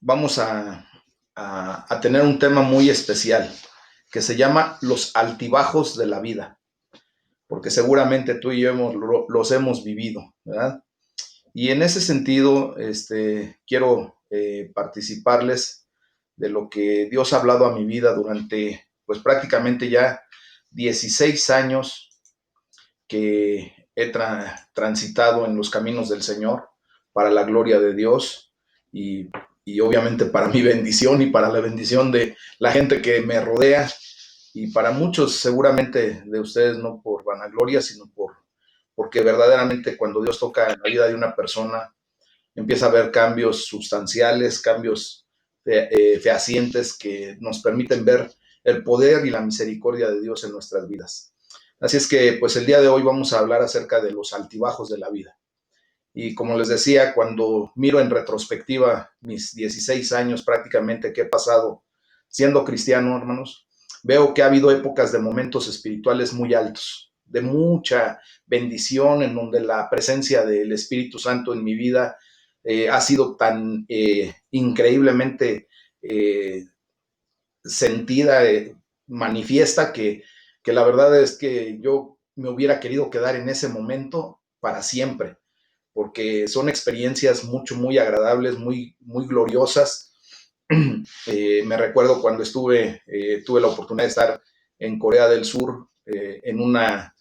vamos a tener un tema muy especial que se llama los altibajos de la vida, porque seguramente tú y yo los hemos vivido, ¿verdad? Y en ese sentido, quiero participarles de lo que Dios ha hablado a mi vida durante, pues prácticamente ya 16 años que he transitado en los caminos del Señor para la gloria de Dios y, y obviamente para mi bendición y para la bendición de la gente que me rodea y para muchos seguramente de ustedes no por vanagloria, sino porque verdaderamente cuando Dios toca en la vida de una persona empieza a haber cambios sustanciales, cambios fehacientes que nos permiten ver el poder y la misericordia de Dios en nuestras vidas. Así es que, pues el día de hoy vamos a hablar acerca de los altibajos de la vida. Y como les decía, cuando miro en retrospectiva mis 16 años prácticamente que he pasado siendo cristiano, hermanos, veo que ha habido épocas de momentos espirituales muy altos, de mucha bendición, en donde la presencia del Espíritu Santo en mi vida ha sido tan increíblemente sentida, manifiesta, que la verdad es que yo me hubiera querido quedar en ese momento para siempre, porque son experiencias muy agradables, muy gloriosas. Me recuerdo cuando tuve la oportunidad de estar en Corea del Sur, en una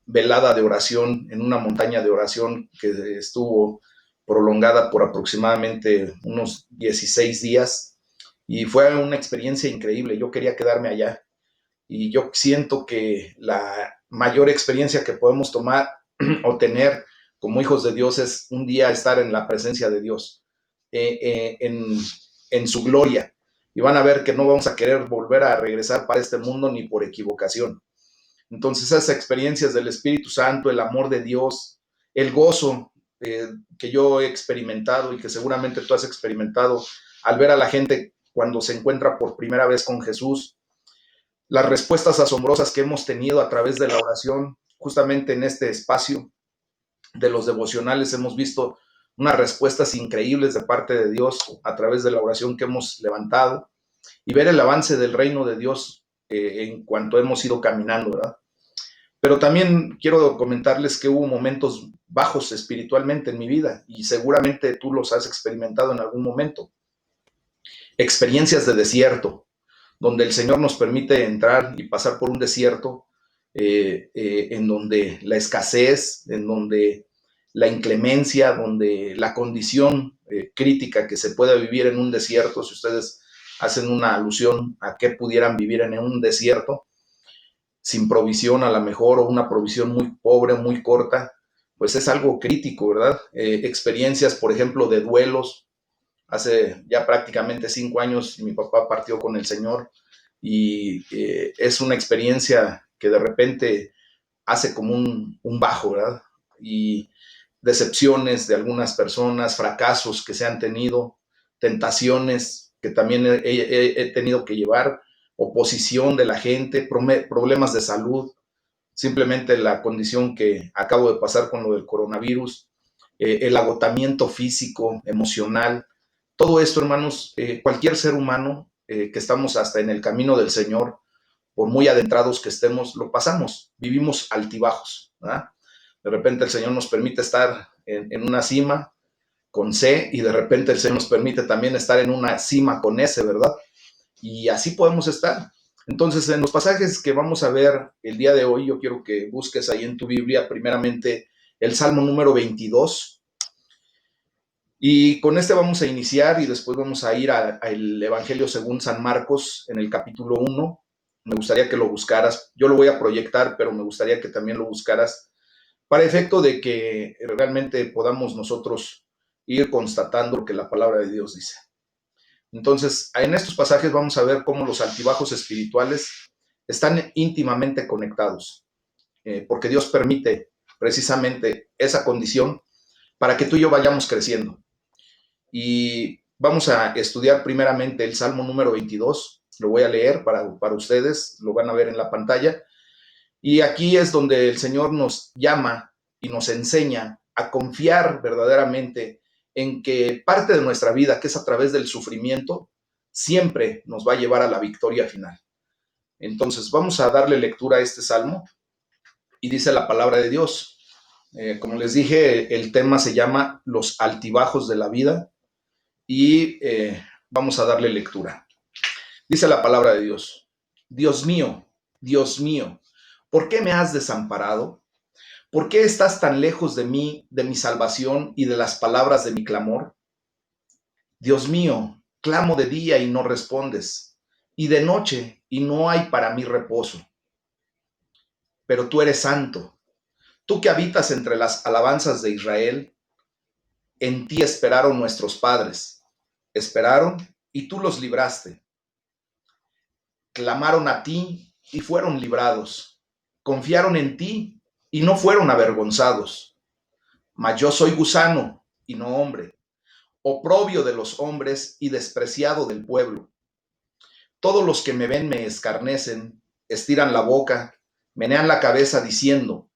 velada de oración, en una montaña de oración que estuvo prolongada por aproximadamente unos 16 días, y fue una experiencia increíble. Yo quería quedarme allá, y yo siento que la mayor experiencia que podemos tomar o tener como hijos de Dios es un día estar en la presencia de Dios, eh, eh, en, en su gloria. Y van a ver que no vamos a querer volver a regresar para este mundo ni por equivocación. Entonces esas experiencias del Espíritu Santo, el amor de Dios, el gozo que yo he experimentado y que seguramente tú has experimentado al ver a la gente cuando se encuentra por primera vez con Jesús, las respuestas asombrosas que hemos tenido a través de la oración, justamente en este espacio de los devocionales hemos visto unas respuestas increíbles de parte de Dios a través de la oración que hemos levantado, y ver el avance del reino de Dios en cuanto hemos ido caminando, ¿verdad? Pero también quiero comentarles que hubo momentos bajos espiritualmente en mi vida, y seguramente tú los has experimentado en algún momento. Experiencias de desierto, donde el Señor nos permite entrar y pasar por un desierto en donde la escasez, en donde la inclemencia, donde la condición crítica que se puede vivir en un desierto, si ustedes hacen una alusión a qué pudieran vivir en un desierto, sin provisión a lo mejor, o una provisión muy pobre, muy corta, pues es algo crítico, ¿verdad? Experiencias, por ejemplo, de duelos. Hace ya prácticamente 5 años mi papá partió con el Señor, y es una experiencia que de repente hace como un bajo, ¿verdad? Y decepciones de algunas personas, fracasos que se han tenido, tentaciones que también he tenido que llevar, oposición de la gente, problemas de salud, simplemente la condición que acabo de pasar con lo del coronavirus, el agotamiento físico, emocional. Todo esto, hermanos, cualquier ser humano que estamos hasta en el camino del Señor, por muy adentrados que estemos, lo pasamos, vivimos altibajos, ¿verdad? De repente el Señor nos permite estar en una cima con C, y de repente el Señor nos permite también estar en una cima con S, ¿verdad? Y así podemos estar. Entonces, en los pasajes que vamos a ver el día de hoy, yo quiero que busques ahí en tu Biblia primeramente el Salmo número 22, y con este vamos a iniciar, y después vamos a ir al Evangelio según San Marcos en el capítulo 1. Me gustaría que lo buscaras. Yo lo voy a proyectar, pero me gustaría que también lo buscaras para efecto de que realmente podamos nosotros ir constatando lo que la palabra de Dios dice. Entonces, en estos pasajes vamos a ver cómo los altibajos espirituales están íntimamente conectados, porque Dios permite precisamente esa condición para que tú y yo vayamos creciendo. Y vamos a estudiar primeramente el Salmo número 22. Lo voy a leer para ustedes, lo van a ver en la pantalla. Y aquí es donde el Señor nos llama y nos enseña a confiar verdaderamente en que parte de nuestra vida, que es a través del sufrimiento, siempre nos va a llevar a la victoria final. Entonces, vamos a darle lectura a este salmo y dice la palabra de Dios. Como les dije, el tema se llama Los altibajos de la vida y vamos a darle lectura. Dice la palabra de Dios: Dios mío, ¿por qué me has desamparado? ¿Por qué estás tan lejos de mí, de mi salvación y de las palabras de mi clamor? Dios mío, clamo de día y no respondes, y de noche y no hay para mí reposo. Pero tú eres santo, tú que habitas entre las alabanzas de Israel. En ti esperaron nuestros padres, esperaron y tú los libraste. Clamaron a ti y fueron librados. Confiaron en ti y no fueron avergonzados. Mas yo soy gusano y no hombre, oprobio de los hombres y despreciado del pueblo. Todos los que me ven me escarnecen, estiran la boca, menean la cabeza diciendo: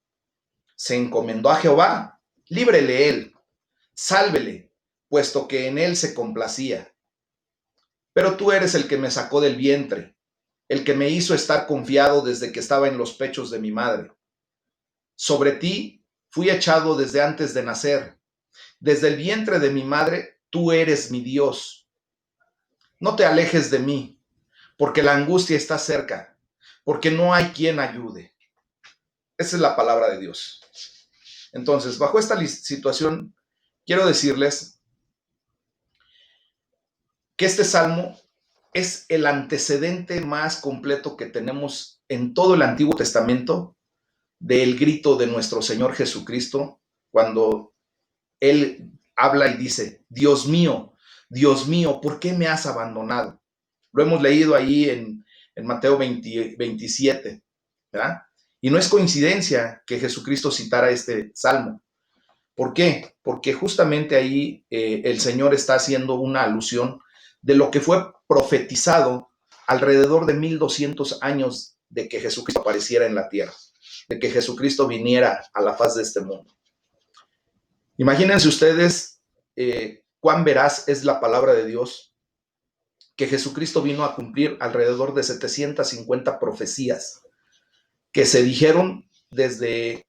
se encomendó a Jehová, líbrele él, sálvele, puesto que en él se complacía. Pero tú eres el que me sacó del vientre, el que me hizo estar confiado desde que estaba en los pechos de mi madre. Sobre ti fui echado desde antes de nacer. Desde el vientre de mi madre, tú eres mi Dios. No te alejes de mí, porque la angustia está cerca, porque no hay quien ayude. Esa es la palabra de Dios. Entonces, bajo esta situación, quiero decirles que este salmo es el antecedente más completo que tenemos en todo el Antiguo Testamento del grito de nuestro Señor Jesucristo cuando Él habla y dice: Dios mío, ¿por qué me has abandonado? Lo hemos leído ahí en Mateo 27, ¿verdad? Y no es coincidencia que Jesucristo citara este salmo. ¿Por qué? Porque justamente ahí el Señor está haciendo una alusión de lo que fue profetizado alrededor de 1200 años de que Jesucristo apareciera en la tierra, de que Jesucristo viniera a la faz de este mundo. Imagínense ustedes cuán veraz es la palabra de Dios, que Jesucristo vino a cumplir alrededor de 750 profecías que se dijeron desde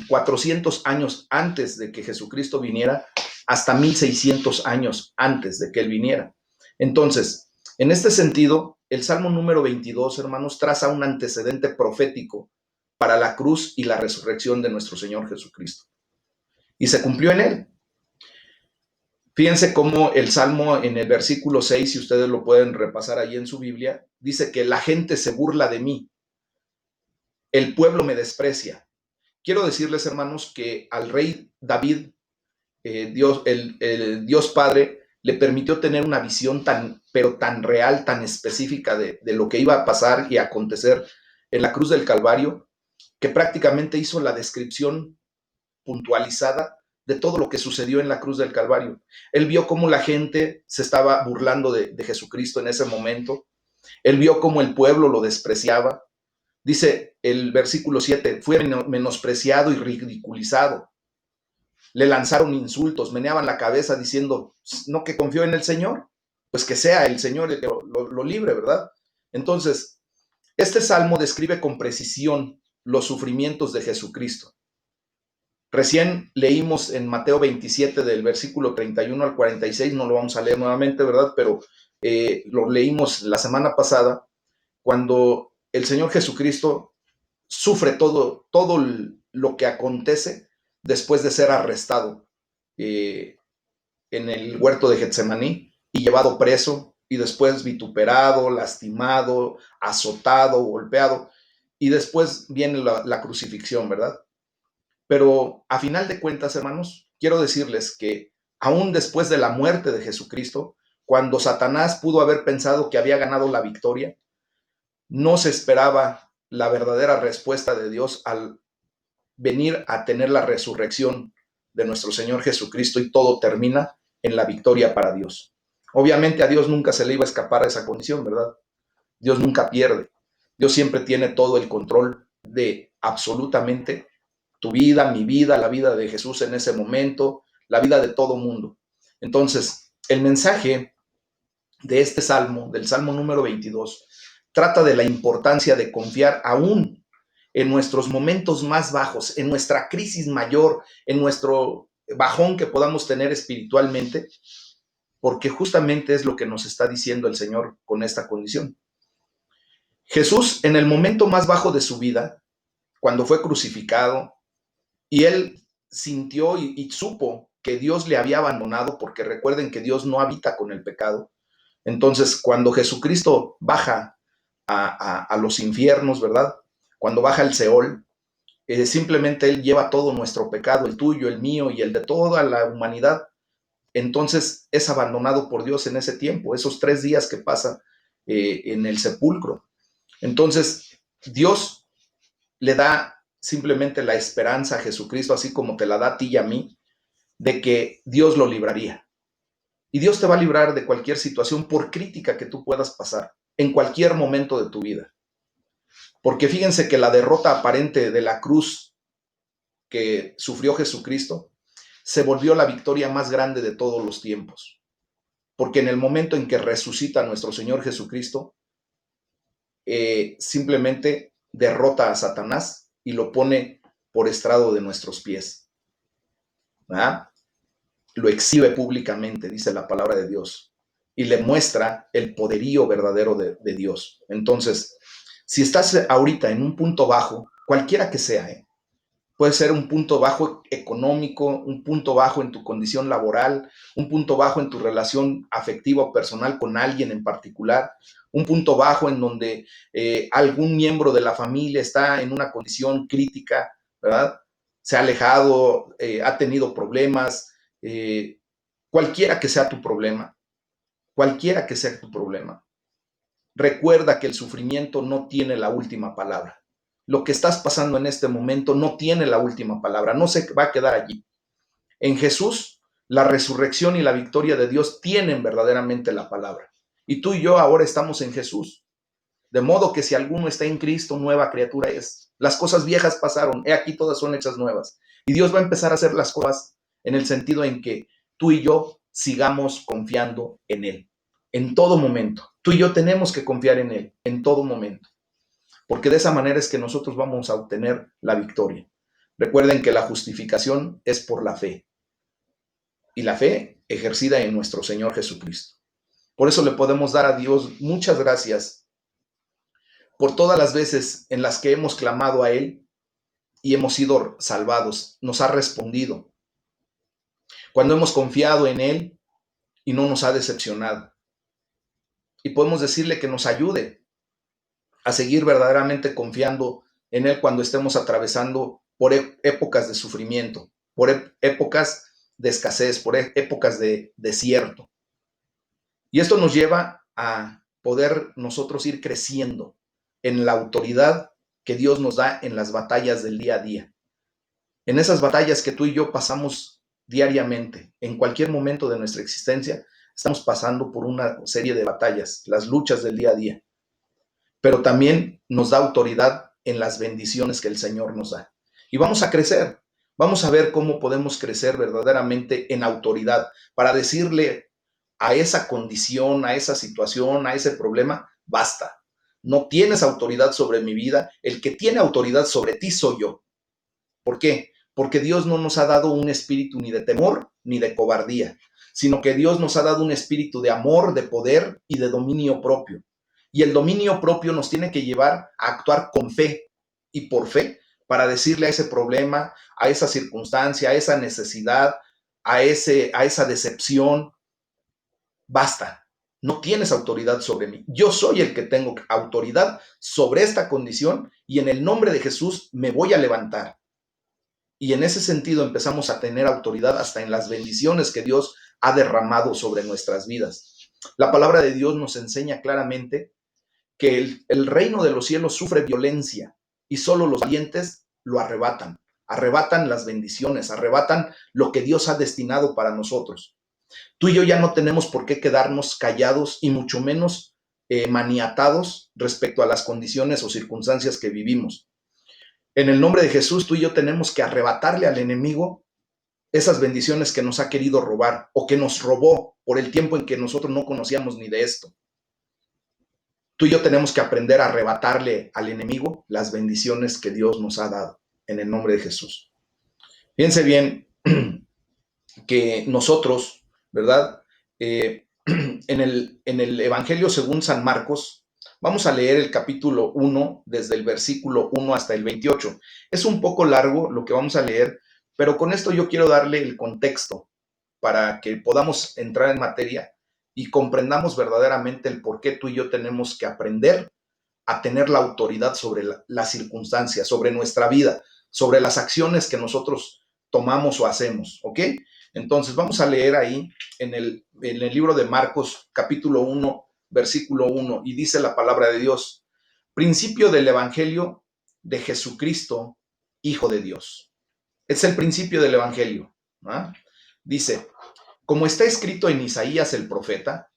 400 años antes de que Jesucristo viniera hasta 1600 años antes de que Él viniera. Entonces, en este sentido, el Salmo número 22, hermanos, traza un antecedente profético para la cruz y la resurrección de nuestro Señor Jesucristo. Y se cumplió en Él. Fíjense cómo el Salmo en el versículo 6, si ustedes lo pueden repasar ahí en su Biblia, dice que la gente se burla de mí, el pueblo me desprecia. Quiero decirles, hermanos, que al rey David, Dios, el Dios Padre, le permitió tener una visión pero tan real, tan específica de lo que iba a pasar y a acontecer en la cruz del Calvario, que prácticamente hizo la descripción puntualizada de todo lo que sucedió en la cruz del Calvario. Él vio cómo la gente se estaba burlando de Jesucristo en ese momento. Él vio cómo el pueblo lo despreciaba. Dice el versículo 7, fue menospreciado y ridiculizado. Le lanzaron insultos, meneaban la cabeza diciendo: no, que confió en el Señor, pues que sea el Señor el que lo libre, ¿verdad? Entonces, este salmo describe con precisión los sufrimientos de Jesucristo. Recién leímos en Mateo 27 del versículo 31 al 46, no lo vamos a leer nuevamente, ¿verdad? Pero lo leímos la semana pasada, cuando el Señor Jesucristo sufre todo lo que acontece después de ser arrestado en el huerto de Getsemaní y llevado preso y después vituperado, lastimado, azotado, golpeado, y después viene la crucifixión, ¿verdad? Pero a final de cuentas, hermanos, quiero decirles que aún después de la muerte de Jesucristo, cuando Satanás pudo haber pensado que había ganado la victoria, no se esperaba la verdadera respuesta de Dios al venir a tener la resurrección de nuestro Señor Jesucristo, y todo termina en la victoria para Dios. Obviamente a Dios nunca se le iba a escapar a esa condición, ¿verdad? Dios nunca pierde. Dios siempre tiene todo el control de absolutamente tu vida, mi vida, la vida de Jesús en ese momento, la vida de todo mundo. Entonces, el mensaje de este salmo, del salmo número 22, trata de la importancia de confiar aún en nuestros momentos más bajos, en nuestra crisis mayor, en nuestro bajón que podamos tener espiritualmente, porque justamente es lo que nos está diciendo el Señor con esta condición. Jesús, en el momento más bajo de su vida, cuando fue crucificado, y él sintió y supo que Dios le había abandonado, porque recuerden que Dios no habita con el pecado. Entonces, cuando Jesucristo baja a los infiernos, ¿verdad? Cuando baja al Seol, simplemente Él lleva todo nuestro pecado, el tuyo, el mío y el de toda la humanidad. Entonces es abandonado por Dios en ese tiempo, esos 3 días que pasa en el sepulcro. Entonces Dios le da simplemente la esperanza a Jesucristo, así como te la da a ti y a mí, de que Dios lo libraría. Y Dios te va a librar de cualquier situación, por crítica que tú puedas pasar, en cualquier momento de tu vida. Porque fíjense que la derrota aparente de la cruz que sufrió Jesucristo se volvió la victoria más grande de todos los tiempos. Porque en el momento en que resucita nuestro Señor Jesucristo, simplemente derrota a Satanás y lo pone por estrado de nuestros pies. ¿Verdad? Lo exhibe públicamente, dice la palabra de Dios, y le muestra el poderío verdadero de Dios. Entonces, si estás ahorita en un punto bajo, cualquiera que sea, puede ser un punto bajo económico, un punto bajo en tu condición laboral, un punto bajo en tu relación afectiva o personal con alguien en particular, un punto bajo en donde algún miembro de la familia está en una condición crítica, ¿verdad? Se ha alejado, ha tenido problemas, cualquiera que sea tu problema, cualquiera que sea tu problema, recuerda que el sufrimiento no tiene la última palabra. Lo que estás pasando en este momento no tiene la última palabra, no se va a quedar allí. En Jesús, la resurrección y la victoria de Dios tienen verdaderamente la palabra. Y tú y yo ahora estamos en Jesús. De modo que si alguno está en Cristo, nueva criatura es. Las cosas viejas pasaron, he aquí todas son hechas nuevas. Y Dios va a empezar a hacer las cosas en el sentido en que tú y yo sigamos confiando en Él. En todo momento. Tú y yo tenemos que confiar en Él, en todo momento. Porque de esa manera es que nosotros vamos a obtener la victoria. Recuerden que la justificación es por la fe. Y la fe ejercida en nuestro Señor Jesucristo. Por eso le podemos dar a Dios muchas gracias por todas las veces en las que hemos clamado a Él y hemos sido salvados. Nos ha respondido. Cuando hemos confiado en Él y no nos ha decepcionado. Y podemos decirle que nos ayude a seguir verdaderamente confiando en Él cuando estemos atravesando por épocas de sufrimiento, por épocas de escasez, por épocas de desierto. Y esto nos lleva a poder nosotros ir creciendo en la autoridad que Dios nos da en las batallas del día a día. En esas batallas que tú y yo pasamos diariamente, en cualquier momento de nuestra existencia, estamos pasando por una serie de batallas, las luchas del día a día. Pero también nos da autoridad en las bendiciones que el Señor nos da. Y vamos a crecer, vamos a ver cómo podemos crecer verdaderamente en autoridad para decirle a esa condición, a esa situación, a ese problema, basta. No tienes autoridad sobre mi vida, el que tiene autoridad sobre ti soy yo. ¿Por qué? Porque Dios no nos ha dado un espíritu ni de temor ni de cobardía, sino que Dios nos ha dado un espíritu de amor, de poder y de dominio propio. Y el dominio propio nos tiene que llevar a actuar con fe y por fe para decirle a ese problema, a esa circunstancia, a esa necesidad, a esa decepción, basta, no tienes autoridad sobre mí. Yo soy el que tengo autoridad sobre esta condición y en el nombre de Jesús me voy a levantar. Y en ese sentido empezamos a tener autoridad hasta en las bendiciones que Dios ha derramado sobre nuestras vidas. La palabra de Dios nos enseña claramente que el reino de los cielos sufre violencia y solo los valientes lo arrebatan. Arrebatan las bendiciones, arrebatan lo que Dios ha destinado para nosotros. Tú y yo ya no tenemos por qué quedarnos callados y mucho menos maniatados respecto a las condiciones o circunstancias que vivimos. En el nombre de Jesús, tú y yo tenemos que arrebatarle al enemigo esas bendiciones que nos ha querido robar o que nos robó por el tiempo en que nosotros no conocíamos ni de esto. Tú y yo tenemos que aprender a arrebatarle al enemigo las bendiciones que Dios nos ha dado en el nombre de Jesús. Fíjense bien que nosotros, ¿verdad? En el Evangelio según San Marcos, vamos a leer el capítulo 1, desde el versículo 1 hasta el 28. Es un poco largo lo que vamos a leer, pero con esto yo quiero darle el contexto para que podamos entrar en materia y comprendamos verdaderamente el por qué tú y yo tenemos que aprender a tener la autoridad sobre las circunstancias, sobre nuestra vida, sobre las acciones que nosotros tomamos o hacemos, ¿ok? Entonces vamos a leer ahí en el libro de Marcos, capítulo 1, versículo 1, y dice la palabra de Dios, principio del Evangelio de Jesucristo, Hijo de Dios. Es el principio del Evangelio. ¿Ah? Dice, como está escrito en Isaías el profeta,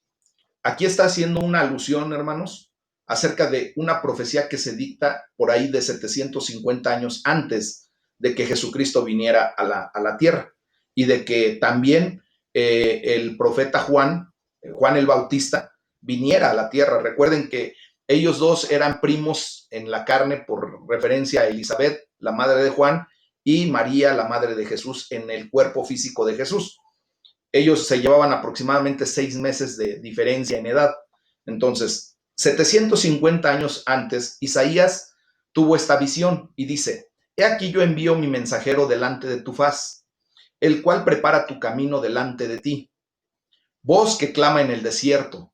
aquí está haciendo una alusión, hermanos, acerca de una profecía que se dicta por ahí de 750 años antes de que Jesucristo viniera a la tierra y de que también el profeta Juan el Bautista, viniera a la tierra. Recuerden que ellos dos eran primos en la carne por referencia a Elizabeth, la madre de Juan, y María, la madre de Jesús, en el cuerpo físico de Jesús. Ellos se llevaban aproximadamente 6 meses de diferencia en edad. Entonces, 750 años antes, Isaías tuvo esta visión y dice, he aquí yo envío mi mensajero delante de tu faz, el cual prepara tu camino delante de ti. Voz que clama en el desierto,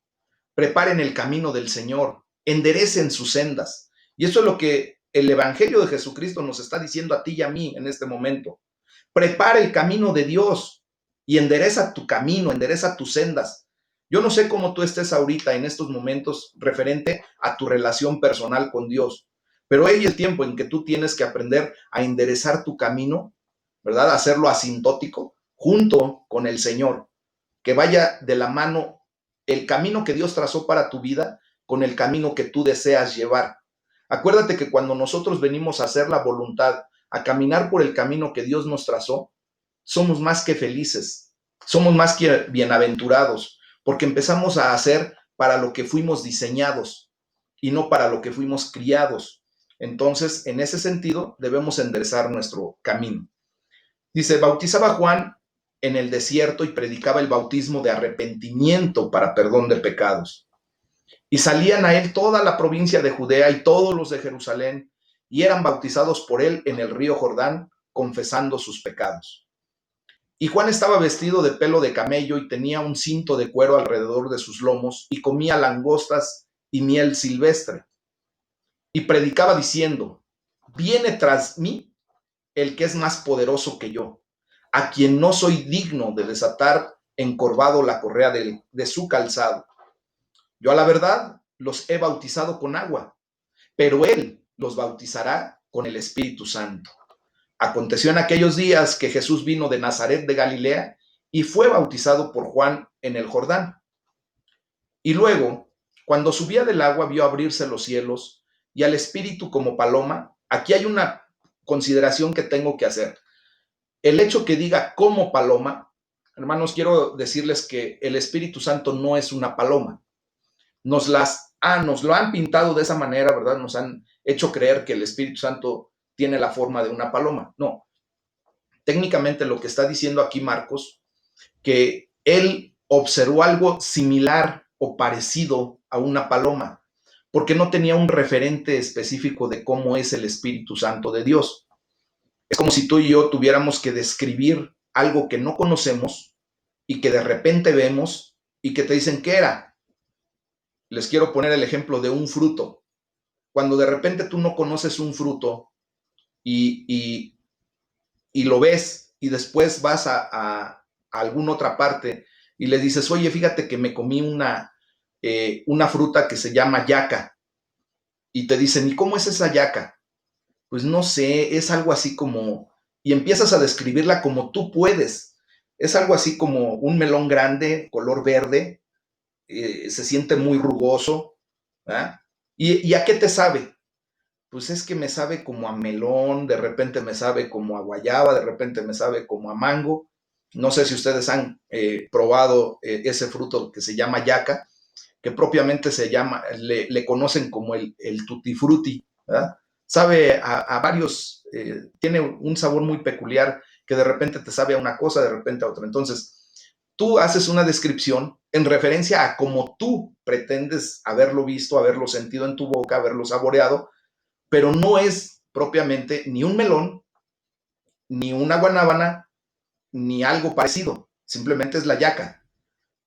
preparen el camino del Señor, enderecen sus sendas. Y eso es lo que el Evangelio de Jesucristo nos está diciendo a ti y a mí en este momento. Prepara el camino de Dios y endereza tu camino, endereza tus sendas. Yo no sé cómo tú estés ahorita en estos momentos referente a tu relación personal con Dios, pero hay el tiempo en que tú tienes que aprender a enderezar tu camino, ¿verdad? Hacerlo asintótico junto con el Señor, que vaya de la mano el camino que Dios trazó para tu vida con el camino que tú deseas llevar. Acuérdate que cuando nosotros venimos a hacer la voluntad, a caminar por el camino que Dios nos trazó, somos más que felices, somos más que bienaventurados, porque empezamos a hacer para lo que fuimos diseñados y no para lo que fuimos criados. Entonces, en ese sentido, debemos enderezar nuestro camino. Dice, bautizaba Juan en el desierto y predicaba el bautismo de arrepentimiento para perdón de pecados. Y salían a él toda la provincia de Judea y todos los de Jerusalén, y eran bautizados por él en el río Jordán, confesando sus pecados. Y Juan estaba vestido de pelo de camello y tenía un cinto de cuero alrededor de sus lomos, y comía langostas y miel silvestre. Y predicaba diciendo, viene tras mí el que es más poderoso que yo, a quien no soy digno de desatar encorvado la correa de su calzado. Yo a la verdad los he bautizado con agua, pero él los bautizará con el Espíritu Santo. Aconteció en aquellos días que Jesús vino de Nazaret de Galilea y fue bautizado por Juan en el Jordán. Y luego, cuando subía del agua, vio abrirse los cielos y al Espíritu como paloma. Aquí hay una consideración que tengo que hacer. El hecho que diga como paloma, hermanos, quiero decirles que el Espíritu Santo no es una paloma. Nos lo han pintado de esa manera, ¿verdad? Nos han hecho creer que el Espíritu Santo tiene la forma de una paloma. No. Técnicamente lo que está diciendo aquí Marcos, que él observó algo similar o parecido a una paloma, porque no tenía un referente específico de cómo es el Espíritu Santo de Dios. Es como si tú y yo tuviéramos que describir algo que no conocemos y que de repente vemos y que te dicen qué era. Les quiero poner el ejemplo de un fruto. Cuando de repente tú no conoces un fruto y, y, y lo ves y después vas a alguna otra parte y le dices, oye, fíjate que me comí una fruta que se llama yaca. Y te dicen, ¿y cómo es esa yaca? Pues no sé, es algo así como, y empiezas a describirla como tú puedes. Es algo así como un melón grande, color verde, se siente muy rugoso. ¿Ah? ¿Y a qué te sabe? Pues es que me sabe como a melón, de repente me sabe como a guayaba, de repente me sabe como a mango. No sé si ustedes han probado ese fruto que se llama yaca, que propiamente se llama, le conocen como el tutti frutti, ¿verdad? Sabe a varios, tiene un sabor muy peculiar que de repente te sabe a una cosa, de repente a otra. Entonces, tú haces una descripción en referencia a cómo tú pretendes haberlo visto, haberlo sentido en tu boca, haberlo saboreado, pero no es propiamente ni un melón, ni una guanábana, ni algo parecido. Simplemente es la yaca.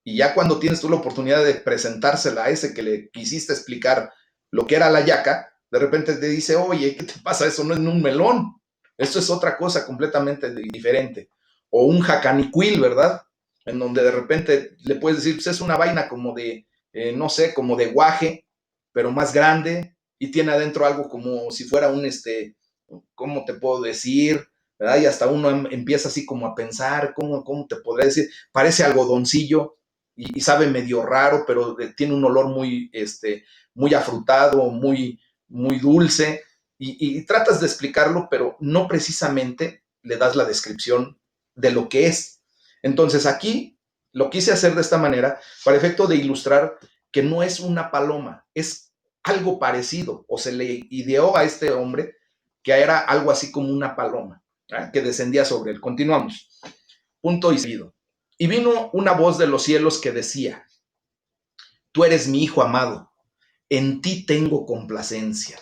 Y ya cuando tienes tú la oportunidad de presentársela a ese que le quisiste explicar lo que era la yaca, de repente te dice, oye, ¿qué te pasa? Eso no es un melón. Esto es otra cosa completamente diferente. O un jacanicuil, ¿verdad? En donde de repente le puedes decir, pues es una vaina como de, no sé, como de guaje, pero más grande y tiene adentro algo como si fuera un, ¿cómo te puedo decir? ¿Verdad? Y hasta uno empieza así como a pensar, ¿cómo te podría decir? Parece algodoncillo y sabe medio raro, pero tiene un olor muy, muy afrutado, muy dulce, y tratas de explicarlo, pero no precisamente le das la descripción de lo que es. Entonces aquí lo quise hacer de esta manera para efecto de ilustrar que no es una paloma, es algo parecido, o se le ideó a este hombre que era algo así como una paloma, ¿eh? Que descendía sobre él. Continuamos. Punto y seguido. Y vino una voz de los cielos que decía, tú eres mi hijo amado, en ti tengo complacencia.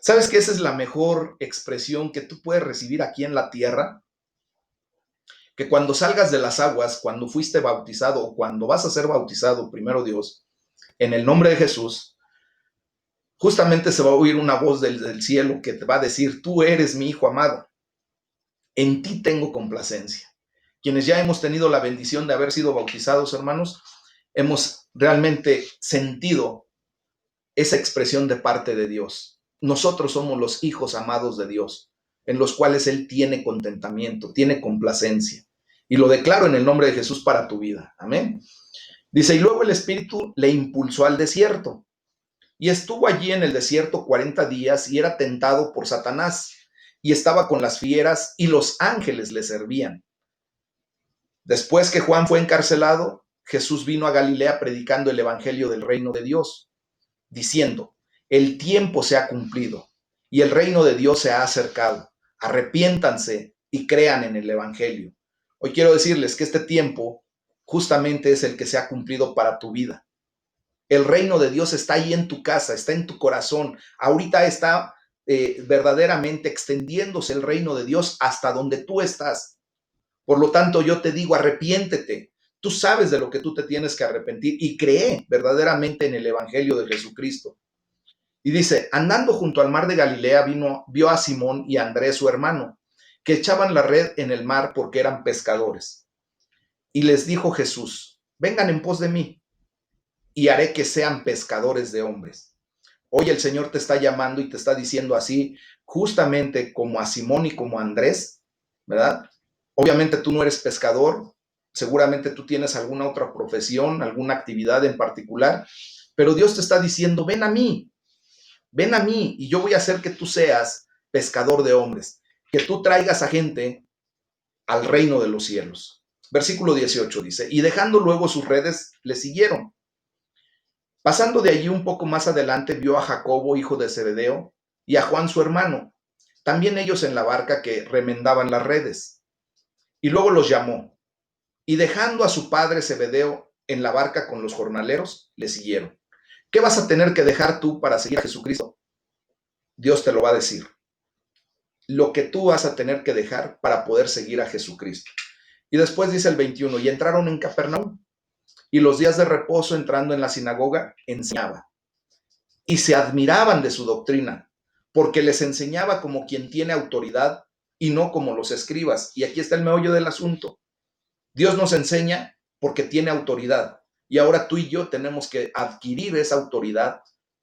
¿Sabes que esa es la mejor expresión que tú puedes recibir aquí en la tierra? Que cuando salgas de las aguas, cuando fuiste bautizado o cuando vas a ser bautizado, primero Dios, en el nombre de Jesús, justamente se va a oír una voz del cielo que te va a decir, tú eres mi hijo amado, en ti tengo complacencia. Quienes ya hemos tenido la bendición de haber sido bautizados, hermanos, hemos realmente sentido esa expresión de parte de Dios. Nosotros somos los hijos amados de Dios, en los cuales Él tiene contentamiento, tiene complacencia. Y lo declaro en el nombre de Jesús para tu vida. Amén. Dice, y luego el Espíritu le impulsó al desierto. Y estuvo allí en el desierto 40 días y era tentado por Satanás. Y estaba con las fieras y los ángeles le servían. Después que Juan fue encarcelado, Jesús vino a Galilea predicando el evangelio del reino de Dios, diciendo, el tiempo se ha cumplido y el reino de Dios se ha acercado. Arrepiéntanse y crean en el evangelio. Hoy quiero decirles que este tiempo justamente es el que se ha cumplido para tu vida. El reino de Dios está ahí en tu casa, está en tu corazón. Ahorita está verdaderamente extendiéndose el reino de Dios hasta donde tú estás. Por lo tanto, yo te digo, arrepiéntete. Tú sabes de lo que tú te tienes que arrepentir y cree verdaderamente en el evangelio de Jesucristo. Y dice, andando junto al mar de Galilea, vio a Simón y a Andrés, su hermano, que echaban la red en el mar porque eran pescadores. Y les dijo Jesús, vengan en pos de mí y haré que sean pescadores de hombres. Hoy el Señor te está llamando y te está diciendo así, justamente como a Simón y como a Andrés, ¿verdad? Obviamente tú no eres pescador, seguramente tú tienes alguna otra profesión, alguna actividad en particular, pero Dios te está diciendo, ven a mí y yo voy a hacer que tú seas pescador de hombres, que tú traigas a gente al reino de los cielos. Versículo 18 dice, y dejando luego sus redes, le siguieron. Pasando de allí un poco más adelante, vio a Jacobo, hijo de Zebedeo, y a Juan, su hermano, también ellos en la barca que remendaban las redes. Y luego los llamó, y dejando a su padre Zebedeo en la barca con los jornaleros, le siguieron. ¿Qué vas a tener que dejar tú para seguir a Jesucristo? Dios te lo va a decir. Lo que tú vas a tener que dejar para poder seguir a Jesucristo. Y después dice el 21, y entraron en Capernaum, y los días de reposo entrando en la sinagoga, enseñaba. Y se admiraban de su doctrina, porque les enseñaba como quien tiene autoridad y no como los escribas. Y aquí está el meollo del asunto. Dios nos enseña porque tiene autoridad. Y ahora tú y yo tenemos que adquirir esa autoridad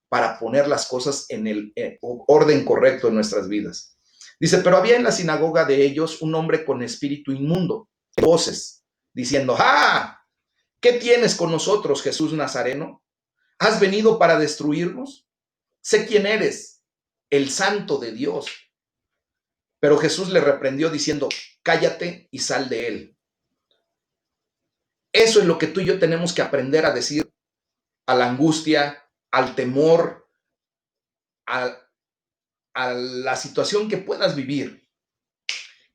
para poner las cosas en el orden correcto en nuestras vidas. Dice, pero había en la sinagoga de ellos un hombre con espíritu inmundo, voces, diciendo, ¡ah! ¿Qué tienes con nosotros, Jesús Nazareno? ¿Has venido para destruirnos? Sé quién eres, el santo de Dios. Pero Jesús le reprendió diciendo, cállate y sal de él. Eso es lo que tú y yo tenemos que aprender a decir a la angustia, al temor, a, a la situación que puedas vivir.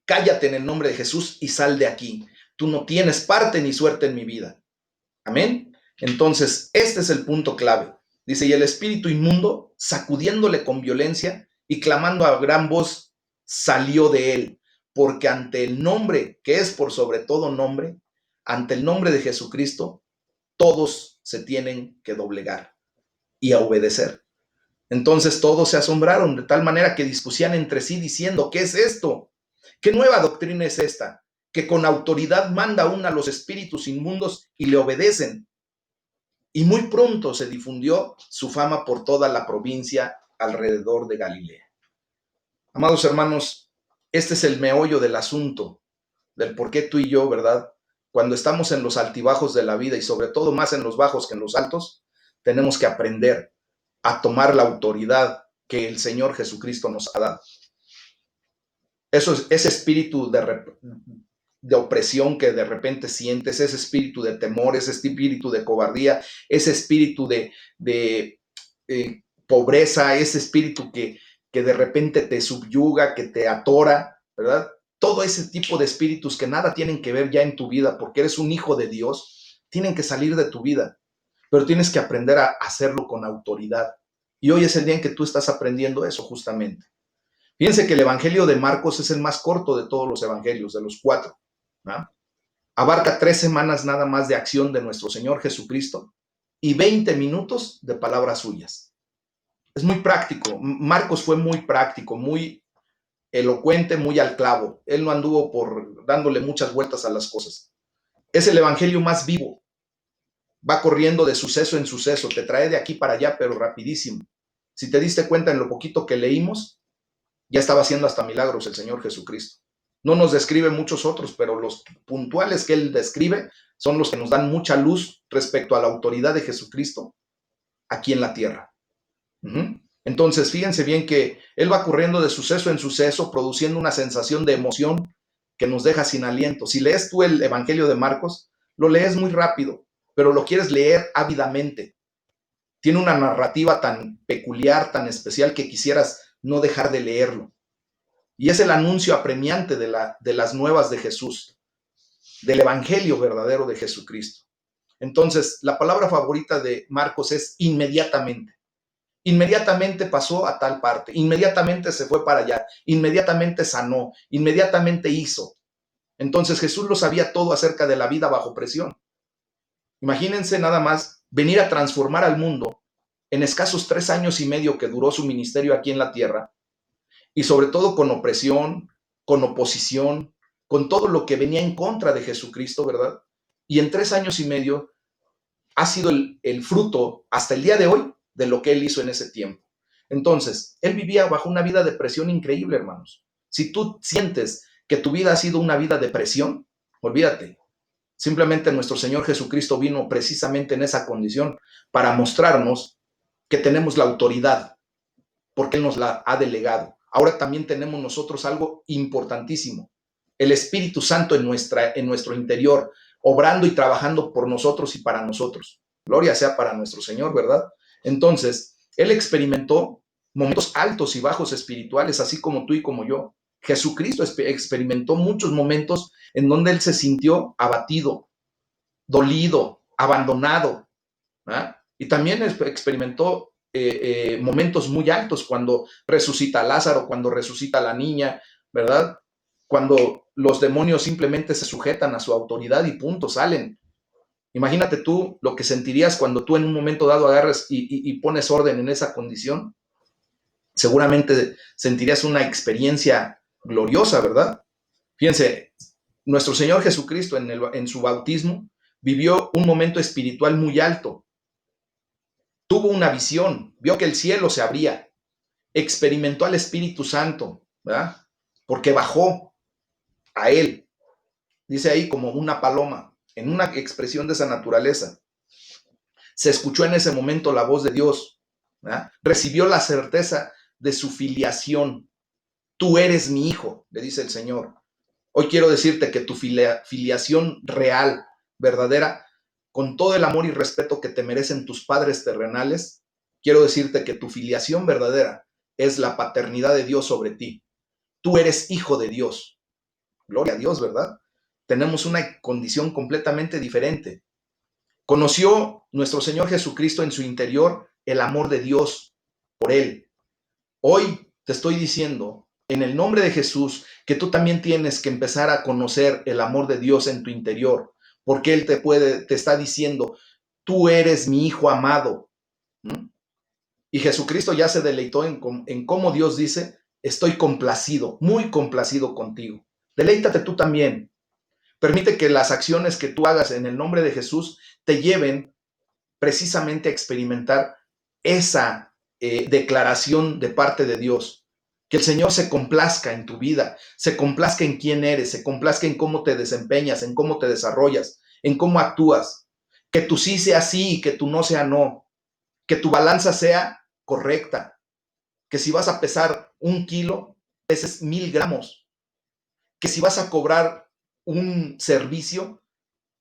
Cállate en el nombre de Jesús y sal de aquí. Tú no tienes parte ni suerte en mi vida. Amén. Entonces, este es el punto clave. Dice, y el espíritu inmundo, sacudiéndole con violencia y clamando a gran voz, salió de él, porque ante el nombre, que es por sobre todo nombre, ante el nombre de Jesucristo, todos se tienen que doblegar y a obedecer. Entonces todos se asombraron de tal manera que discutían entre sí diciendo, ¿qué es esto? ¿Qué nueva doctrina es esta? Que con autoridad manda aún a los espíritus inmundos y le obedecen. Y muy pronto se difundió su fama por toda la provincia alrededor de Galilea. Amados hermanos, este es el meollo del asunto, del por qué tú y yo, ¿verdad? Cuando estamos en los altibajos de la vida y sobre todo más en los bajos que en los altos, tenemos que aprender a tomar la autoridad que el Señor Jesucristo nos ha dado. Eso es ese espíritu de opresión que de repente sientes, ese espíritu de temor, ese espíritu de cobardía, ese espíritu de pobreza, ese espíritu que de repente te subyuga, que te atora, ¿verdad? Todo ese tipo de espíritus que nada tienen que ver ya en tu vida porque eres un hijo de Dios, tienen que salir de tu vida, pero tienes que aprender a hacerlo con autoridad. Y hoy es el día en que tú estás aprendiendo eso justamente. Fíjense que el Evangelio de Marcos es el más corto de todos los evangelios, de los 4, ¿no? Abarca 3 semanas nada más de acción de nuestro Señor Jesucristo y 20 minutos de palabras suyas. Es muy práctico. Marcos fue muy práctico, muy elocuente, muy al clavo. Él no anduvo por dándole muchas vueltas a las cosas. Es el evangelio más vivo. Va corriendo de suceso en suceso, te trae de aquí para allá, pero rapidísimo. Si te diste cuenta en lo poquito que leímos, ya estaba haciendo hasta milagros el Señor Jesucristo. No nos describe muchos otros, pero los puntuales que él describe son los que nos dan mucha luz respecto a la autoridad de Jesucristo aquí en la tierra. Entonces, fíjense bien que él va corriendo de suceso en suceso, produciendo una sensación de emoción que nos deja sin aliento. Si lees tú el Evangelio de Marcos, lo lees muy rápido, pero lo quieres leer ávidamente. Tiene una narrativa tan peculiar, tan especial, que quisieras no dejar de leerlo. Y es el anuncio apremiante de las nuevas de Jesús, del Evangelio verdadero de Jesucristo. Entonces, la palabra favorita de Marcos es inmediatamente. Inmediatamente pasó a tal parte, inmediatamente se fue para allá, inmediatamente sanó, inmediatamente hizo. Entonces Jesús lo sabía todo acerca de la vida bajo presión. Imagínense nada más venir a transformar al mundo en escasos 3 años y medio que duró su ministerio aquí en la tierra, y sobre todo con opresión, con oposición, con todo lo que venía en contra de Jesucristo, ¿verdad? Y en 3 años y medio ha sido el fruto hasta el día de hoy de lo que él hizo en ese tiempo. Entonces, él vivía bajo una vida de presión increíble, hermanos. Si tú sientes que tu vida ha sido una vida de presión, olvídate. Simplemente nuestro Señor Jesucristo vino precisamente en esa condición para mostrarnos que tenemos la autoridad, porque Él nos la ha delegado. Ahora también tenemos nosotros algo importantísimo, el Espíritu Santo en nuestro interior, obrando y trabajando por nosotros y para nosotros. Gloria sea para nuestro Señor, ¿verdad? Entonces, Él experimentó momentos altos y bajos espirituales, así como tú y como yo. Jesucristo experimentó muchos momentos en donde Él se sintió abatido, dolido, abandonado, ¿ah? Y también experimentó momentos muy altos cuando resucita a Lázaro, cuando resucita a la niña, ¿verdad? Cuando los demonios simplemente se sujetan a su autoridad y punto, salen. Imagínate tú lo que sentirías cuando tú en un momento dado agarras y pones orden en esa condición. Seguramente sentirías una experiencia gloriosa, ¿verdad? Fíjense, nuestro Señor Jesucristo en su bautismo vivió un momento espiritual muy alto. Tuvo una visión, vio que el cielo se abría, experimentó al Espíritu Santo, ¿verdad? Porque bajó a él, dice ahí como una paloma, en una expresión de esa naturaleza. Se escuchó en ese momento la voz de Dios, ¿verdad? Recibió la certeza de su filiación. Tú eres mi hijo, le dice el Señor. Hoy quiero decirte que tu filiación real, verdadera, con todo el amor y respeto que te merecen tus padres terrenales, quiero decirte que tu filiación verdadera es la paternidad de Dios sobre ti. Tú eres hijo de Dios. Gloria a Dios, ¿verdad? Tenemos una condición completamente diferente. Conoció nuestro Señor Jesucristo en su interior el amor de Dios por él. Hoy te estoy diciendo, en el nombre de Jesús, que tú también tienes que empezar a conocer el amor de Dios en tu interior, porque Él te está diciendo, tú eres mi hijo amado. ¿Mm? Y Jesucristo ya se deleitó en cómo Dios dice, estoy complacido, muy complacido contigo. Deleítate tú también. Permite que las acciones que tú hagas en el nombre de Jesús te lleven precisamente a experimentar esa declaración de parte de Dios. Que el Señor se complazca en tu vida, se complazca en quién eres, se complazca en cómo te desempeñas, en cómo te desarrollas, en cómo actúas. Que tu sí sea sí y que tu no sea no. Que tu balanza sea correcta. Que si vas a pesar 1 kilo, peses 1000 gramos. Que si vas a cobrar un servicio,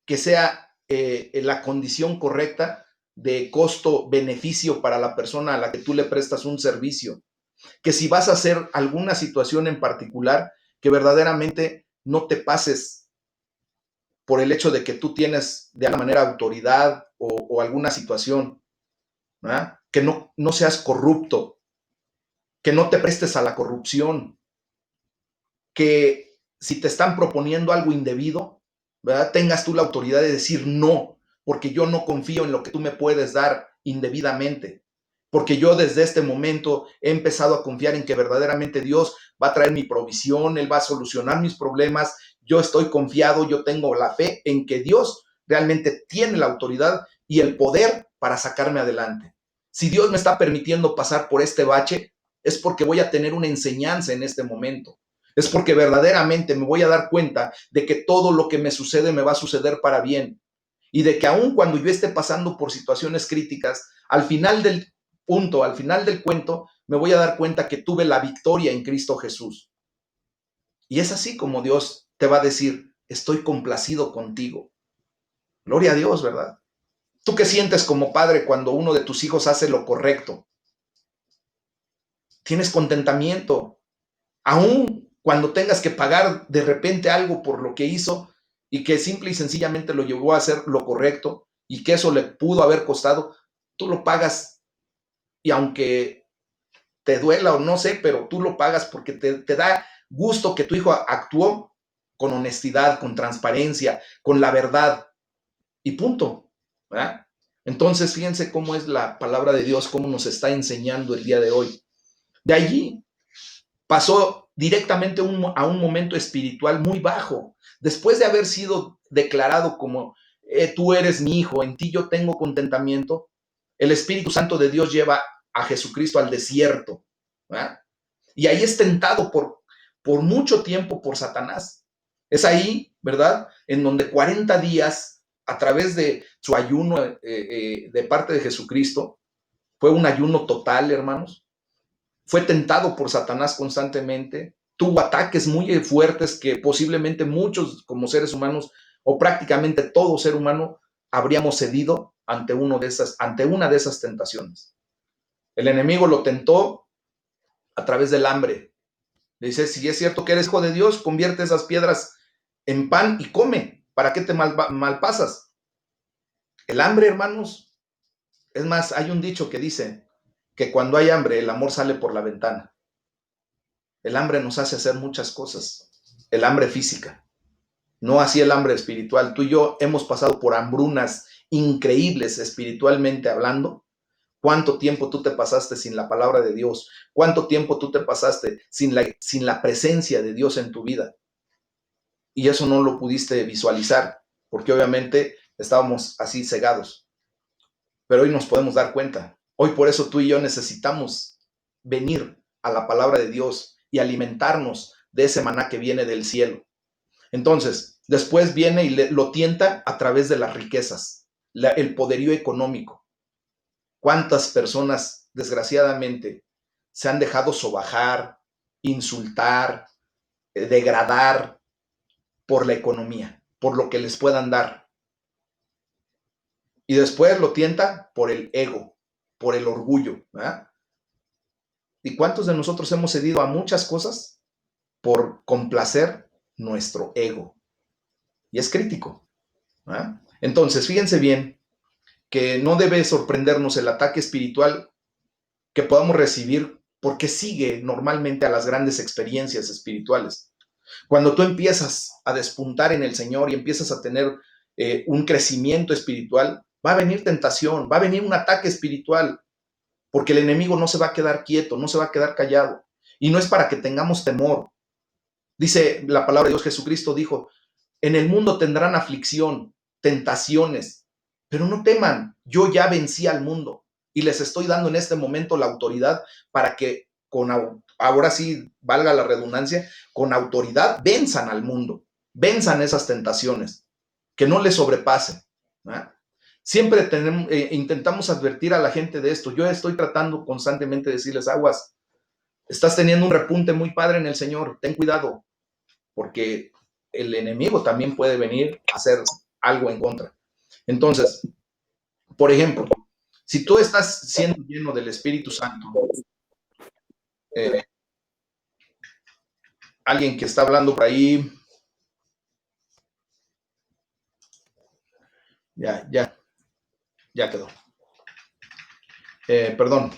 que sea la condición correcta de costo-beneficio para la persona a la que tú le prestas un servicio. Que si vas a hacer alguna situación en particular, que verdaderamente no te pases por el hecho de que tú tienes de alguna manera autoridad o alguna situación, ¿verdad? Que no seas corrupto, que no te prestes a la corrupción, que si te están proponiendo algo indebido, ¿verdad? Tengas tú la autoridad de decir no, porque yo no confío en lo que tú me puedes dar indebidamente, porque yo desde este momento he empezado a confiar en que verdaderamente Dios va a traer mi provisión, Él va a solucionar mis problemas, yo estoy confiado, yo tengo la fe en que Dios realmente tiene la autoridad y el poder para sacarme adelante. Si Dios me está permitiendo pasar por este bache, es porque voy a tener una enseñanza en este momento. Es porque verdaderamente me voy a dar cuenta de que todo lo que me sucede me va a suceder para bien. Y de que aun cuando yo esté pasando por situaciones críticas, al final del punto, al final del cuento, me voy a dar cuenta que tuve la victoria en Cristo Jesús. Y es así como Dios te va a decir, estoy complacido contigo. Gloria a Dios, ¿verdad? ¿Tú qué sientes como padre cuando uno de tus hijos hace lo correcto? Tienes contentamiento, aún cuando tengas que pagar de repente algo por lo que hizo y que simple y sencillamente lo llevó a hacer lo correcto y que eso le pudo haber costado, tú lo pagas y aunque te duela o no sé, pero tú lo pagas porque te da gusto que tu hijo actuó con honestidad, con transparencia, con la verdad y punto, ¿verdad? Entonces, fíjense cómo es la palabra de Dios, cómo nos está enseñando el día de hoy. De allí pasó directamente a un momento espiritual muy bajo. Después de haber sido declarado como tú eres mi hijo, en ti yo tengo contentamiento, el Espíritu Santo de Dios lleva a Jesucristo al desierto, ¿verdad? Y ahí es tentado por mucho tiempo por Satanás. Es ahí, ¿verdad? En donde 40 días, a través de su ayuno de parte de Jesucristo, fue un ayuno total, hermanos, fue tentado por Satanás constantemente, tuvo ataques muy fuertes que posiblemente muchos como seres humanos o prácticamente todo ser humano habríamos cedido ante una de esas tentaciones. El enemigo lo tentó a través del hambre. Le dice, si es cierto que eres hijo de Dios, convierte esas piedras en pan y come. ¿Para qué te malpasas? El hambre, hermanos, es más, hay un dicho que dice que cuando hay hambre, el amor sale por la ventana. El hambre nos hace hacer muchas cosas. El hambre física, no así el hambre espiritual. Tú y yo hemos pasado por hambrunas increíbles espiritualmente hablando. ¿Cuánto tiempo tú te pasaste sin la palabra de Dios? ¿Cuánto tiempo tú te pasaste sin la presencia de Dios en tu vida? Y eso no lo pudiste visualizar, porque obviamente estábamos así cegados. Pero hoy nos podemos dar cuenta. Hoy por eso tú y yo necesitamos venir a la palabra de Dios y alimentarnos de ese maná que viene del cielo. Entonces, después viene y lo tienta a través de las riquezas, el poderío económico. ¿Cuántas personas, desgraciadamente, se han dejado sobajar, insultar, degradar por la economía, por lo que les puedan dar? Y después lo tienta por el ego, por el orgullo, ¿verdad? ¿Y cuántos de nosotros hemos cedido a muchas cosas por complacer nuestro ego? Y es crítico, ¿verdad? Entonces, fíjense bien que no debe sorprendernos el ataque espiritual que podamos recibir porque sigue normalmente a las grandes experiencias espirituales. Cuando tú empiezas a despuntar en el Señor y empiezas a tener un crecimiento espiritual, va a venir tentación, va a venir un ataque espiritual, porque el enemigo no se va a quedar quieto, no se va a quedar callado. Y no es para que tengamos temor. Dice la palabra de Dios, Jesucristo dijo, en el mundo tendrán aflicción, tentaciones, pero no teman, yo ya vencí al mundo y les estoy dando en este momento la autoridad para que ahora sí, valga la redundancia, con autoridad venzan al mundo, venzan esas tentaciones, que no les sobrepase. ¿Eh? Siempre intentamos advertir a la gente de esto. Yo estoy tratando constantemente de decirles, aguas, estás teniendo un repunte muy padre en el Señor, ten cuidado, porque el enemigo también puede venir a hacer algo en contra. Entonces, por ejemplo, si tú estás siendo lleno del Espíritu Santo, eh, alguien que está hablando por ahí, ya quedó. Perdón.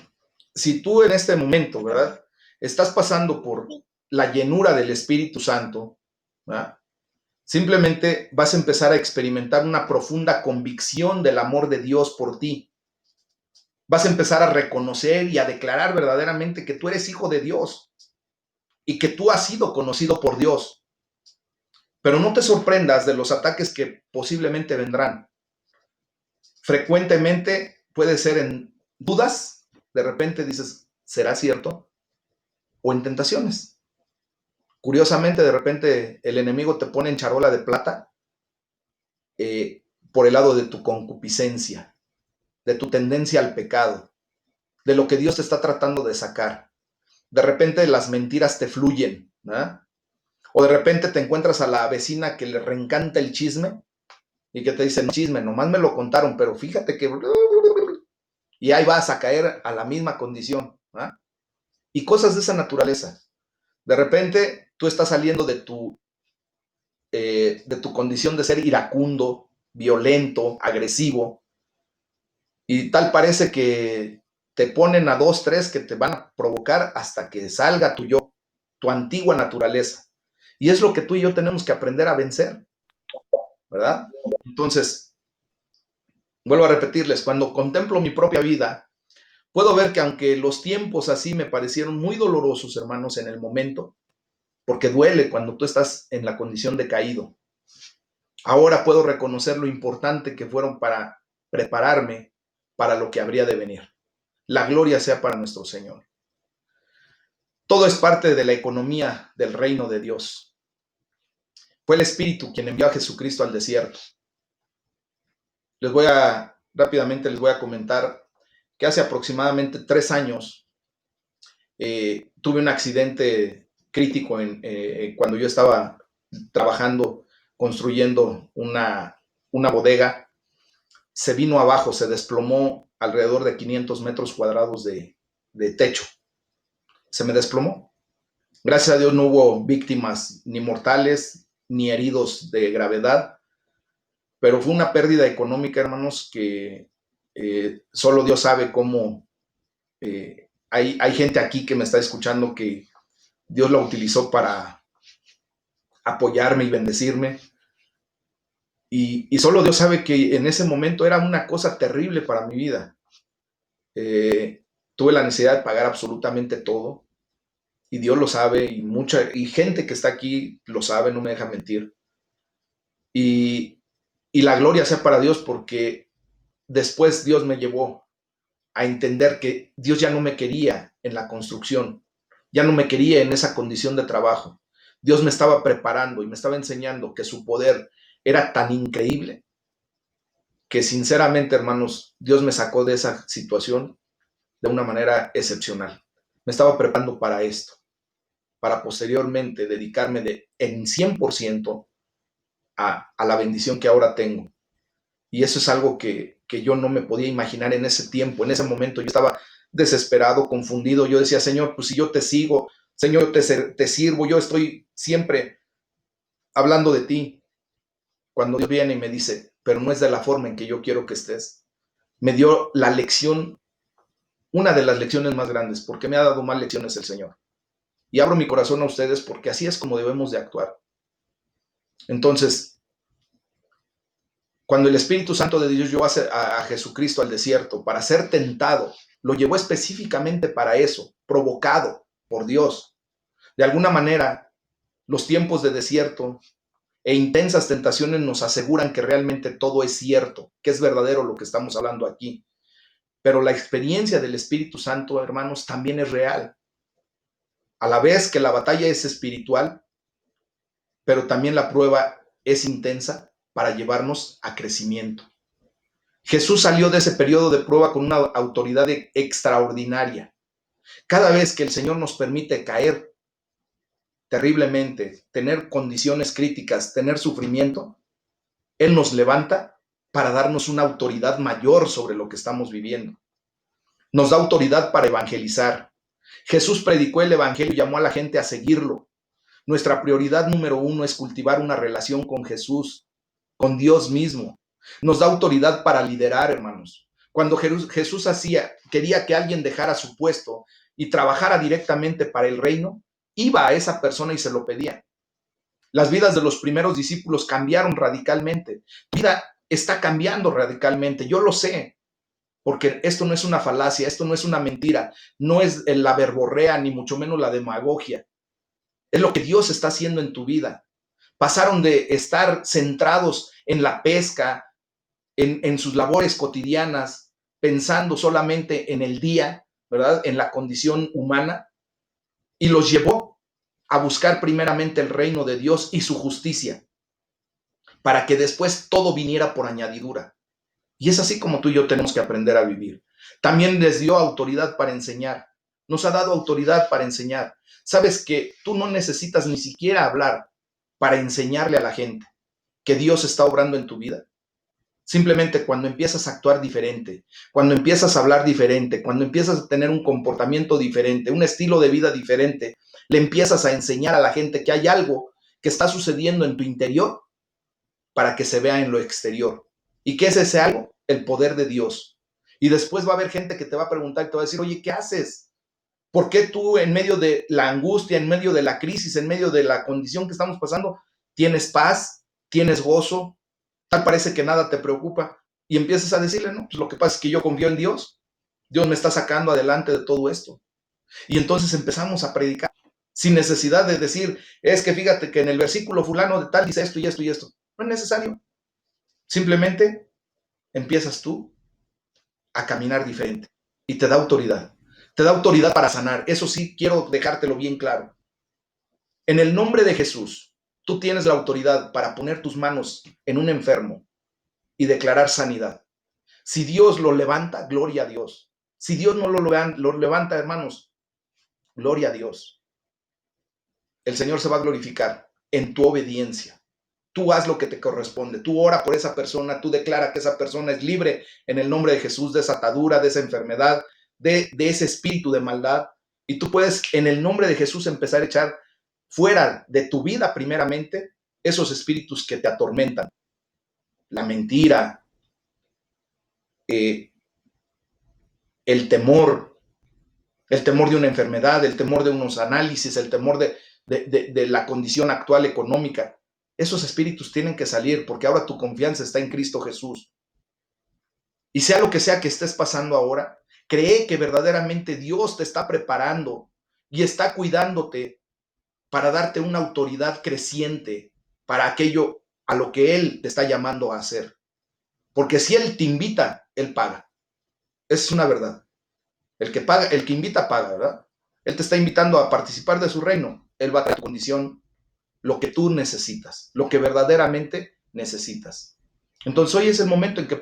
Si tú en este momento, ¿verdad? Estás pasando por la llenura del Espíritu Santo, ¿verdad? Simplemente vas a empezar a experimentar una profunda convicción del amor de Dios por ti. Vas a empezar a reconocer y a declarar verdaderamente que tú eres hijo de Dios y que tú has sido conocido por Dios. Pero no te sorprendas de los ataques que posiblemente vendrán. Frecuentemente puede ser en dudas, de repente dices, ¿será cierto? O en tentaciones. Curiosamente, de repente el enemigo te pone en charola de plata por el lado de tu concupiscencia, de tu tendencia al pecado, de lo que Dios te está tratando de sacar. De repente las mentiras te fluyen, ¿verdad? O de repente te encuentras a la vecina que le reencanta el chisme y que te dice, no chisme, nomás me lo contaron, pero fíjate que... Y ahí vas a caer a la misma condición, ¿verdad? Y cosas de esa naturaleza. De repente tú estás saliendo de tu condición de ser iracundo, violento, agresivo, y tal parece que te ponen a dos, tres que te van a provocar hasta que salga tu yo, tu antigua naturaleza. Y es lo que tú y yo tenemos que aprender a vencer, ¿verdad? Entonces, vuelvo a repetirles, cuando contemplo mi propia vida, puedo ver que aunque los tiempos así me parecieron muy dolorosos, hermanos, en el momento, porque duele cuando tú estás en la condición de caído, ahora puedo reconocer lo importante que fueron para prepararme para lo que habría de venir. La gloria sea para nuestro Señor. Todo es parte de la economía del reino de Dios. Fue el Espíritu quien envió a Jesucristo al desierto. Rápidamente les voy a comentar que hace aproximadamente 3 años tuve un accidente crítico cuando yo estaba trabajando, construyendo una bodega. Se vino abajo, se desplomó alrededor de 500 metros cuadrados de techo. Se me desplomó. Gracias a Dios no hubo víctimas ni mortales ni heridos de gravedad, pero fue una pérdida económica, hermanos, que solo Dios sabe cómo. Hay gente aquí que me está escuchando que Dios la utilizó para apoyarme y bendecirme. Y solo Dios sabe que en ese momento era una cosa terrible para mi vida. Tuve la necesidad de pagar absolutamente todo. Y Dios lo sabe, y gente que está aquí lo sabe, no me deja mentir. Y la gloria sea para Dios, porque después Dios me llevó a entender que Dios ya no me quería en la construcción, ya no me quería en esa condición de trabajo. Dios me estaba preparando y me estaba enseñando que su poder era tan increíble que sinceramente, hermanos, Dios me sacó de esa situación de una manera excepcional. Me estaba preparando para esto, para posteriormente dedicarme en 100% a la bendición que ahora tengo. Y eso es algo que que yo no me podía imaginar en ese tiempo, en ese momento. Yo estaba desesperado, confundido. Yo decía, Señor, pues si yo te sigo, Señor, te sirvo, yo estoy siempre hablando de ti. Cuando Dios viene y me dice, pero no es de la forma en que yo quiero que estés, me dio la lección, una de las lecciones más grandes, porque me ha dado más lecciones el Señor. Y abro mi corazón a ustedes porque así es como debemos de actuar. Entonces, cuando el Espíritu Santo de Dios llevó a Jesucristo al desierto para ser tentado, lo llevó específicamente para eso, provocado por Dios. De alguna manera, los tiempos de desierto e intensas tentaciones nos aseguran que realmente todo es cierto, que es verdadero lo que estamos hablando aquí. Pero la experiencia del Espíritu Santo, hermanos, también es real. A la vez que la batalla es espiritual, pero también la prueba es intensa para llevarnos a crecimiento. Jesús salió de ese periodo de prueba con una autoridad extraordinaria. Cada vez que el Señor nos permite caer terriblemente, tener condiciones críticas, tener sufrimiento, Él nos levanta para darnos una autoridad mayor sobre lo que estamos viviendo. Nos da autoridad para evangelizar. Jesús predicó el evangelio y llamó a la gente a seguirlo. Nuestra prioridad número uno es cultivar una relación con Jesús, con Dios mismo. Nos da autoridad para liderar, hermanos. Cuando Jesús quería que alguien dejara su puesto y trabajara directamente para el reino, iba a esa persona y se lo pedía. Las vidas de los primeros discípulos cambiaron radicalmente. Tu vida está cambiando radicalmente, yo lo sé, porque esto no es una falacia, esto no es una mentira, no es la verborrea, ni mucho menos la demagogia. Es lo que Dios está haciendo en tu vida. Pasaron de estar centrados en la pesca, en sus labores cotidianas, pensando solamente en el día, ¿verdad? En la condición humana, y los llevó a buscar primeramente el reino de Dios y su justicia, para que después todo viniera por añadidura. Y es así como tú y yo tenemos que aprender a vivir. También les dio autoridad para enseñar. Nos ha dado autoridad para enseñar. Sabes que tú no necesitas ni siquiera hablar para enseñarle a la gente que Dios está obrando en tu vida. Simplemente cuando empiezas a actuar diferente, cuando empiezas a hablar diferente, cuando empiezas a tener un comportamiento diferente, un estilo de vida diferente, le empiezas a enseñar a la gente que hay algo que está sucediendo en tu interior para que se vea en lo exterior. ¿Y qué es ese algo? El poder de Dios. Y después va a haber gente que te va a preguntar y te va a decir, oye, ¿qué haces? ¿Por qué tú en medio de la angustia, en medio de la crisis, en medio de la condición que estamos pasando, tienes paz, tienes gozo, tal parece que nada te preocupa? Y empiezas a decirle, no, pues lo que pasa es que yo confío en Dios. Dios me está sacando adelante de todo esto. Y entonces empezamos a predicar sin necesidad de decir, es que fíjate que en el versículo fulano de tal dice esto y esto y esto. No es necesario. Simplemente empiezas tú a caminar diferente y te da autoridad. Te da autoridad para sanar. Eso sí, quiero dejártelo bien claro. En el nombre de Jesús, tú tienes la autoridad para poner tus manos en un enfermo y declarar sanidad. Si Dios lo levanta, gloria a Dios. Si Dios no lo levanta, hermanos, gloria a Dios. El Señor se va a glorificar en tu obediencia. Tú haz lo que te corresponde. Tú ora por esa persona. Tú declara que esa persona es libre en el nombre de Jesús de esa atadura, de esa enfermedad, de ese espíritu de maldad. Y tú puedes, en el nombre de Jesús, empezar a echar fuera de tu vida primeramente esos espíritus que te atormentan. La mentira, el temor de una enfermedad, el temor de unos análisis, el temor de la condición actual económica. Esos espíritus tienen que salir porque ahora tu confianza está en Cristo Jesús. Y sea lo que sea que estés pasando ahora, cree que verdaderamente Dios te está preparando y está cuidándote para darte una autoridad creciente para aquello a lo que Él te está llamando a hacer. Porque si Él te invita, Él paga. Esa es una verdad. El que paga, el que invita paga, ¿verdad? Él te está invitando a participar de su reino. Él va a dar a tu condición lo que tú necesitas, lo que verdaderamente necesitas. Entonces hoy es el momento en que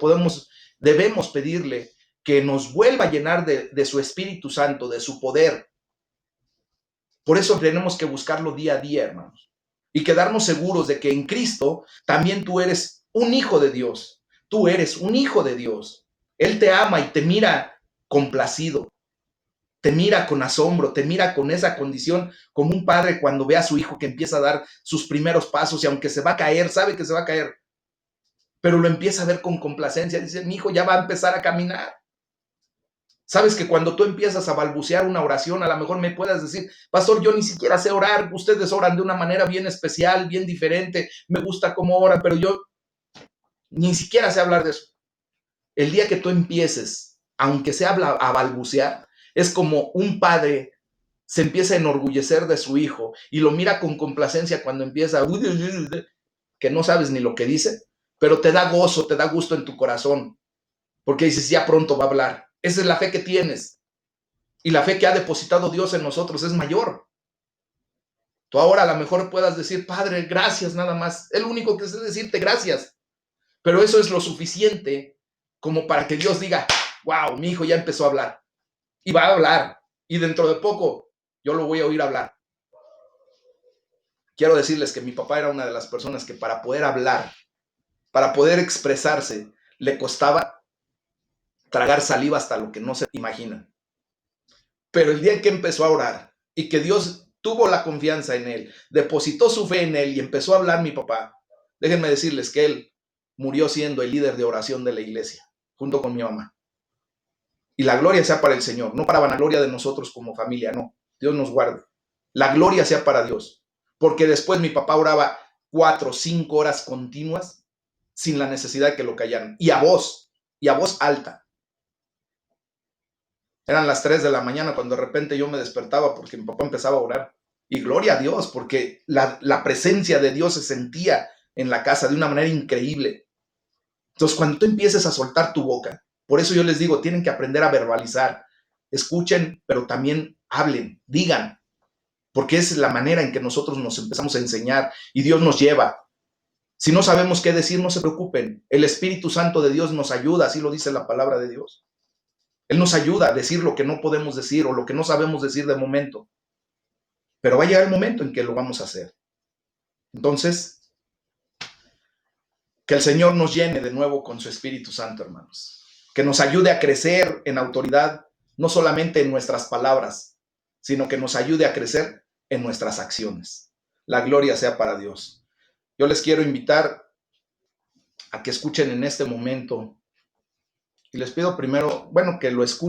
debemos pedirle que nos vuelva a llenar de su Espíritu Santo, de su poder. Por eso tenemos que buscarlo día a día, hermanos, y quedarnos seguros de que en Cristo también tú eres un hijo de Dios. tú eres un hijo de Dios. Él te ama y te mira complacido, te mira con asombro, te mira con esa condición, como un padre cuando ve a su hijo que empieza a dar sus primeros pasos y aunque se va a caer, sabe que se va a caer, pero lo empieza a ver con complacencia. Dice, mi hijo ya va a empezar a caminar. Sabes que cuando tú empiezas a balbucear una oración, a lo mejor me puedas decir, pastor, yo ni siquiera sé orar, ustedes oran de una manera bien especial, bien diferente, me gusta cómo oran, pero yo ni siquiera sé hablar de eso. El día que tú empieces, aunque sea a balbucear, es como un padre se empieza a enorgullecer de su hijo y lo mira con complacencia cuando empieza, que no sabes ni lo que dice, pero te da gozo, te da gusto en tu corazón, porque dices, ya pronto va a hablar. Esa es la fe que tienes. Y la fe que ha depositado Dios en nosotros es mayor. Tú ahora a lo mejor puedas decir, Padre, gracias nada más. El único que sé decirte gracias. Pero eso es lo suficiente como para que Dios diga, wow, mi hijo ya empezó a hablar. Y va a hablar. Y dentro de poco yo lo voy a oír hablar. Quiero decirles que mi papá era una de las personas que para poder hablar, para poder expresarse, le costaba tragar saliva hasta lo que no se imaginan. Pero el día en que empezó a orar y que Dios tuvo la confianza en él, depositó su fe en él y empezó a hablar mi papá, déjenme decirles que él murió siendo el líder de oración de la iglesia, junto con mi mamá. Y la gloria sea para el Señor, no para vanagloria de nosotros como familia, no. Dios nos guarde. La gloria sea para Dios. Porque después mi papá oraba 4 o 5 horas continuas sin la necesidad de que lo callaran. Y a voz alta. Eran las 3 de la mañana cuando de repente yo me despertaba porque mi papá empezaba a orar. Y gloria a Dios, porque la presencia de Dios se sentía en la casa de una manera increíble. Entonces, cuando tú empieces a soltar tu boca, por eso yo les digo, tienen que aprender a verbalizar. Escuchen, pero también hablen, digan, porque es la manera en que nosotros nos empezamos a enseñar y Dios nos lleva. Si no sabemos qué decir, no se preocupen. El Espíritu Santo de Dios nos ayuda, así lo dice la palabra de Dios. Él nos ayuda a decir lo que no podemos decir o lo que no sabemos decir de momento. Pero va a llegar el momento en que lo vamos a hacer. Entonces, que el Señor nos llene de nuevo con su Espíritu Santo, hermanos. Que nos ayude a crecer en autoridad, no solamente en nuestras palabras, sino que nos ayude a crecer en nuestras acciones. La gloria sea para Dios. Yo les quiero invitar a que escuchen en este momento y les pido primero, bueno, que lo escuchen.